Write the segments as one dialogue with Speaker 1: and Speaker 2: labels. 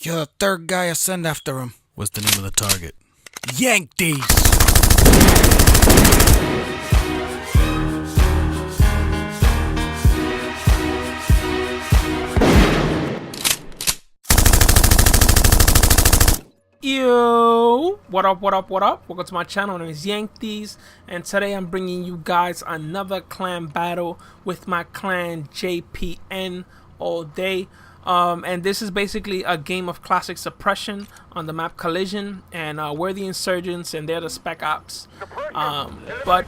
Speaker 1: You're the third guy I send after him.
Speaker 2: What's the name of the target?
Speaker 1: Yank these!
Speaker 3: Yo, what up, what up, what up? Welcome to my channel. My name is Yank These, and today I'm bringing you guys another clan battle with my clan JPN all day. And this is basically a game of classic suppression on the map Collision, and we're the insurgents and they're the spec ops. But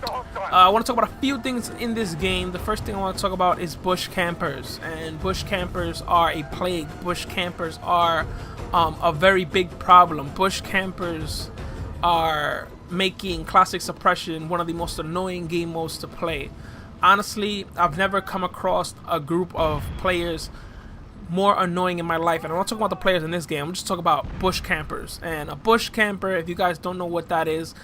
Speaker 3: I want to talk about a few things in this game. The first thing I want to talk about is bush campers, and bush campers are a plague. Bush campers are a very big problem. Bush campers are making classic suppression one of the most annoying game modes to play. Honestly, I've never come across a group of players more annoying in my life, and I'm not talking about the players in this game. I'm just talking about bush campers. And a bush camper, if you guys don't know what that is,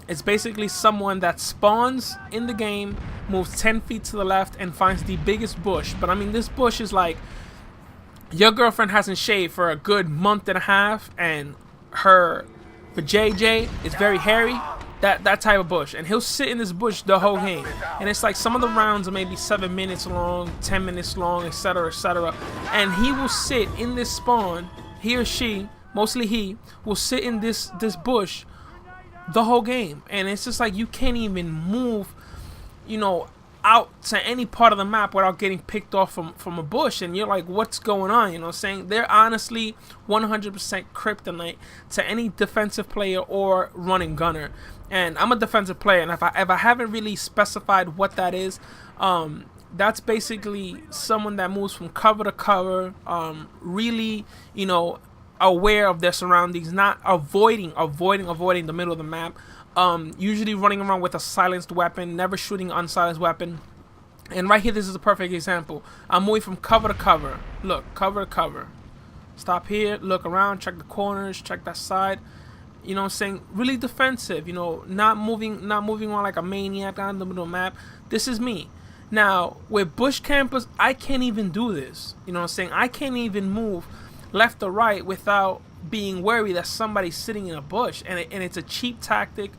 Speaker 3: it's basically someone that spawns in the game, moves 10 feet to the left, and finds the biggest bush. But I mean, this bush is like your girlfriend hasn't shaved for a good month and a half, and her JJ is very hairy. That type of bush, and he'll sit in this bush the whole game. And it's like some of the rounds are maybe 7 minutes long, 10 minutes long, etc, etc. And he will sit in this spawn. He or she, mostly he, will sit in this bush the whole game. And it's just like you can't even move, you know, out to any part of the map without getting picked off from a bush. And you're like, what's going on? You know what I'm saying? They're honestly 100% kryptonite to any defensive player or running gunner. And I'm a defensive player, and if I haven't really specified what that is, that's basically someone that moves from cover to cover, really, you know, aware of their surroundings, not avoiding the middle of the map. Usually running around with a silenced weapon, never shooting an unsilenced weapon. And right here, this is a perfect example. I'm moving from cover to cover. Look, cover to cover. Stop here, look around, check the corners, check that side. You know what I'm saying? Really defensive, you know, not moving on like a maniac on the middle of the map. This is me. Now, with bush campers, I can't even do this. You know what I'm saying? I can't even move left or right without being worried that somebody's sitting in a bush, and it's a cheap tactic.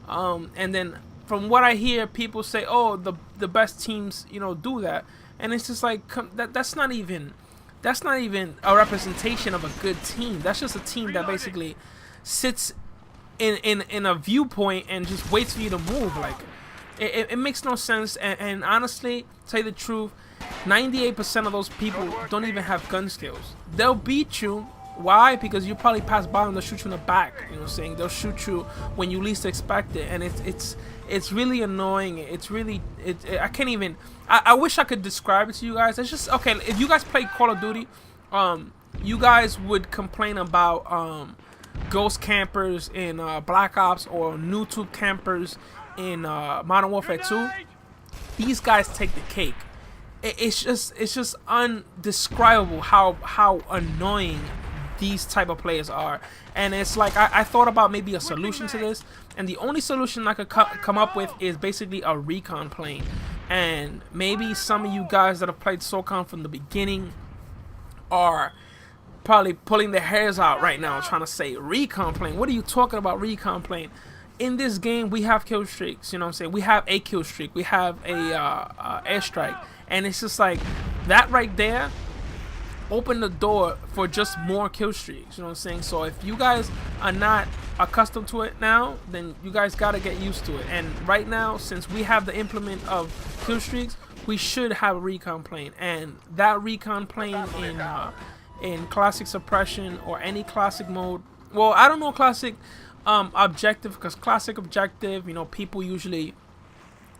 Speaker 3: And then from what I hear, people say, oh, the best teams, you know, do that. And it's just like, that's not even a representation of a good team. That's just a team that basically sits in a viewpoint and just waits for you to move. Like it makes no sense. And honestly, tell you the truth, 98% of those people don't even have gun skills. They'll beat you. Why? Because you probably pass by them, they'll shoot you in the back. You know what I'm saying? They'll shoot you when you least expect it, and it's really annoying. It's really I can't even. I wish I could describe it to you guys. It's just okay. If you guys play Call of Duty, you guys would complain about ghost campers in Black Ops or noob campers in Modern Warfare 2. These guys take the cake. It's just undescribable how annoying these type of players are. And it's like I thought about maybe a solution to this, and the only solution I could come up with is basically a recon plane. And maybe some of you guys that have played Socom from the beginning are probably pulling their hairs out right now trying to say recon plane. What are you talking about, recon plane? In this game we have kill streaks, you know what I'm saying? We have a kill streak, we have a airstrike, and it's just like that right there open the door for just more kill streaks, you know what I'm saying? So if you guys are not accustomed to it now, then you guys gotta get used to it. And right now, since we have the implement of kill streaks, we should have a recon plane. And that recon plane in classic suppression or any classic mode, well, I don't know classic objective, because classic objective, you know, people usually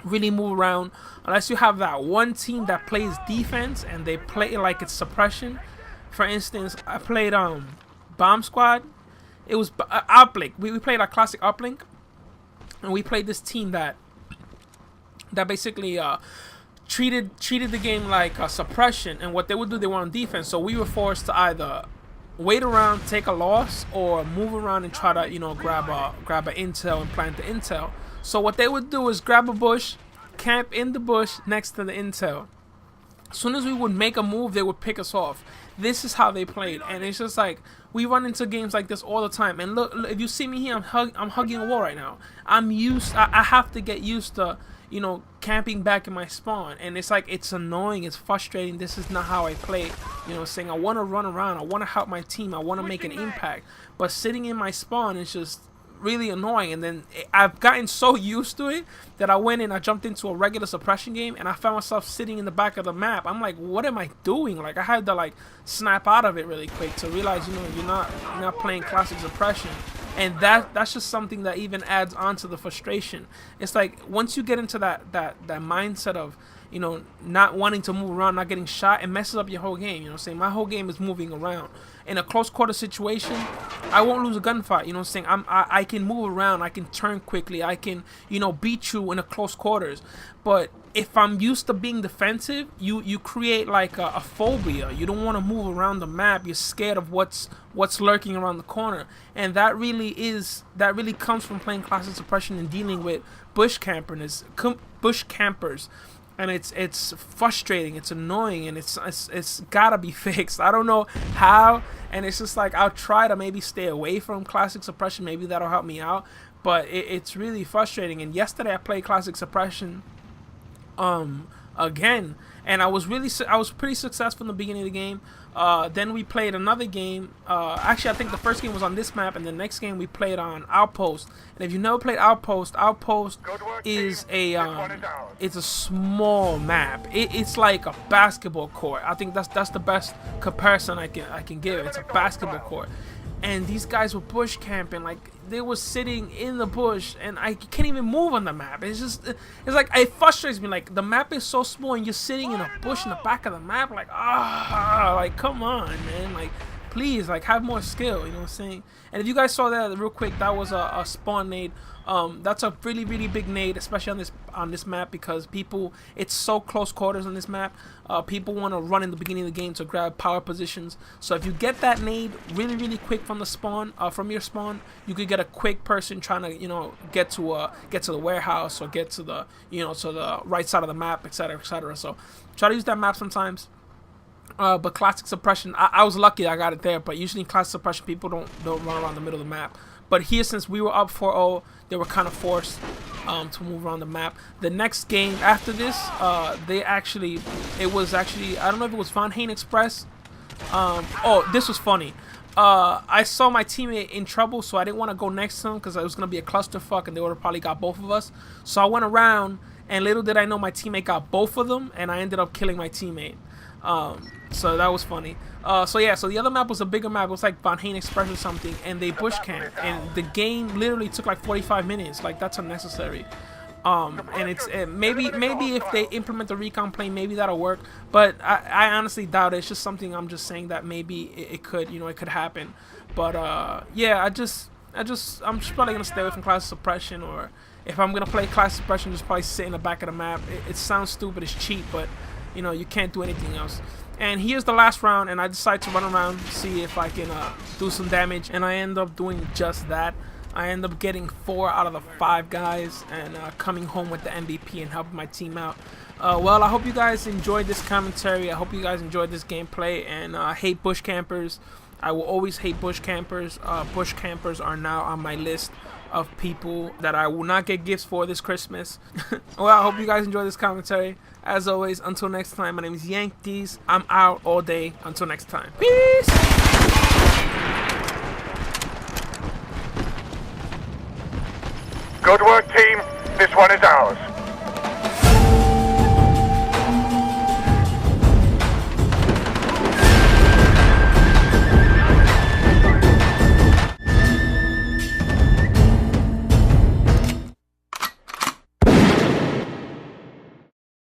Speaker 3: really move around unless you have that one team that plays defense and they play it like it's suppression. For instance, I played Bomb Squad. It was uplink. We played a classic uplink, and we played this team that basically treated the game like suppression. And what they would do, they were on defense, so we were forced to either wait around, take a loss, or move around and try to, you know, grab a intel and plant the intel. So what they would do is grab a bush, camp in the bush next to the intel. As soon as we would make a move, they would pick us off. this is how they played. And it's just like, we run into games like this all the time. And look, if you see me here, I'm hugging a wall right now. I have to get used to, you know, camping back in my spawn. And it's like, it's annoying, it's frustrating. This is not how I play. You know, saying I want to run around, I want to help my team, I want to make an impact. But sitting in my spawn is just really annoying. And then I've gotten so used to it that I went and I jumped into a regular suppression game, and I found myself sitting in the back of the map. I'm like, what am I doing? Like, I had to like snap out of it really quick to realize, you know, you're not playing classic suppression. And that's just something that even adds on to the frustration. It's like, once you get into that mindset of, you know, not wanting to move around, not getting shot, it messes up your whole game. You know what I'm saying? My whole game is moving around. In a close quarter situation, I won't lose a gunfight. You know what I'm saying? I can move around, I can turn quickly, I can, you know, beat you in a close quarters. But if I'm used to being defensive, you create like a phobia. You don't want to move around the map. You're scared of what's lurking around the corner. And that really comes from playing classic suppression and dealing with bush campers. And it's frustrating, it's annoying, and it's gotta be fixed. I don't know how, and it's just like, I'll try to maybe stay away from classic suppression. Maybe that'll help me out, but it's really frustrating. And yesterday I played classic suppression again, and I was pretty successful in the beginning of the game. Then we played another game. Actually, I think the first game was on this map, and the next game we played on Outpost. And if you never played Outpost, is it's a small map. It's like a basketball court. I think that's the best comparison I can give. It's a basketball court. And these guys were bush camping, like they were sitting in the bush, and I can't even move on the map. It's like, it frustrates me. Like, the map is so small, and you're sitting in a bush in the back of the map. Like, like, come on, man. Like, please, like, have more skill. You know what I'm saying? And if you guys saw that real quick, that was a spawn nade. That's a really big nade, especially on this map, because people, it's so close quarters on this map. People want to run in the beginning of the game to grab power positions. So if you get that nade really quick from the spawn, from your spawn, you could get a quick person trying to, you know, get to the warehouse, or get to the, you know, to the right side of the map, etc. So try to use that map sometimes. But classic suppression, I was lucky I got it there. But usually in classic suppression, people don't run around the middle of the map. But here, since we were up 4-0, they were kind of forced to move around the map. The next game after this, it was actually, I don't know if it was Von Hain Express. Oh, this was funny. I saw my teammate in trouble, so I didn't want to go next to him because it was going to be a clusterfuck, and they would have probably got both of us. So I went around, and little did I know my teammate got both of them, and I ended up killing my teammate. So that was funny. So yeah, so the other map was a bigger map. It was like Von Hain Express or something, and they bush camped, and the game literally took like 45 minutes. Like, that's unnecessary. And it's maybe if they implement the recon plane, maybe that'll work. But I honestly doubt it. It's just something I'm just saying that maybe it could, you know, it could happen. But yeah, I'm just probably gonna stay away from classic suppression, or if I'm gonna play classic suppression, just probably sit in the back of the map. It sounds stupid, it's cheap, but you know, you can't do anything else. And here's the last round, and I decide to run around, see if I can do some damage, and I end up doing just that. I end up getting 4 out of the 5 guys, and coming home with the MVP and helping my team out. Well, I hope you guys enjoyed this commentary. I hope you guys enjoyed this gameplay, and I hate bush campers. I will always hate bush campers. Bush campers are now on my list of people that I will not get gifts for this Christmas. Well, I hope you guys enjoyed this commentary. As always, until next time, my name is Yankees. I'm out all day. Until next time. Peace!
Speaker 2: Good work, team. This one is ours.